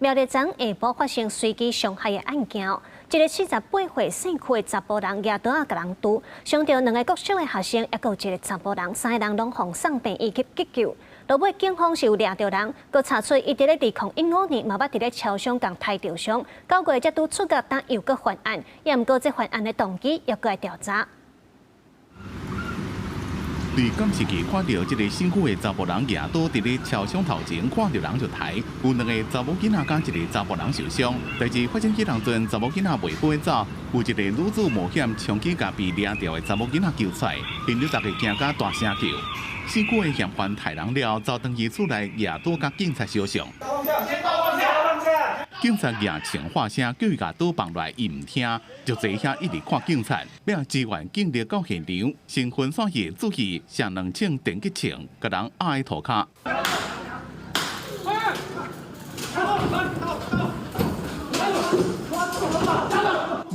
苗栗庄下晡发生随机伤害的案件，一个48岁姓区的查甫人举刀甲人堵，伤到2个国小的学生，还有一个查甫人，3个人拢送送病院去急救。落尾警方是有抓到人，佮查出伊伫咧2015年嘛捌伫咧超商共抬着伤，9月才拄出狱，但又佮犯案，也毋过这犯案的动机又佮来调查。 在监视器看到这个新区的查甫人举刀伫咧超商头前，看到人就抬，有2个查某囡仔甲一个查甫人受伤。代志发生迄当阵，查某囡仔袂好走，有一个女子冒险冲去甲被抓掉的查某囡仔救出来，并且大家惊甲大声叫。新区的嫌犯抬人了，走回去厝内举刀甲警察相向。 警察举枪喊声，叫伊把刀放落来，伊唔听，就坐遐一直看警察。要支援警力到现场，先分散去注意，上2枪电击枪，甲人压在涂骹。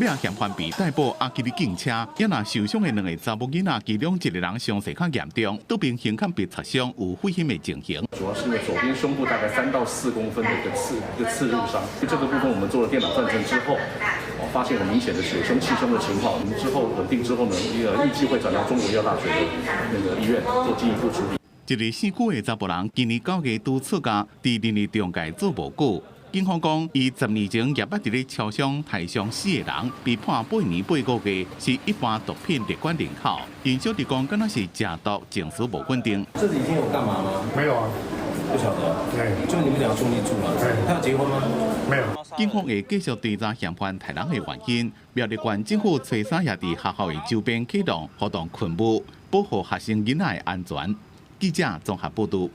要嫌犯被逮捕，押去警车，也若受伤的2个查某囡仔，其中1个人伤势较严重，多边胸腔被擦伤，有危险的情形。主要是因为左边胸部大概3到4公分的一个刺入伤，这个部分我们做了电脑断层之后，发现很明显的血胸、气胸的情况。我们之后稳定之后呢，预计会转到中国医药大学的那个医院做进一步处理。一个姓区的查甫人，今年9月拄出家，伫邻里中介做无久。 警方讲，伊10年前也捌伫咧超商抬伤4个人，被判8年8个月，是一般毒品列管人口。因小弟讲，敢若是食毒，情绪无稳定。这几天有干嘛吗？没有啊，不晓得。对，就你们俩兄弟住了。对，他要结婚吗？没有。警方会继续调查嫌犯抬人的原因。苗栗县政府找3也伫学校的周边启动活动勤务，保护学生囡仔的安全。记者综合报道。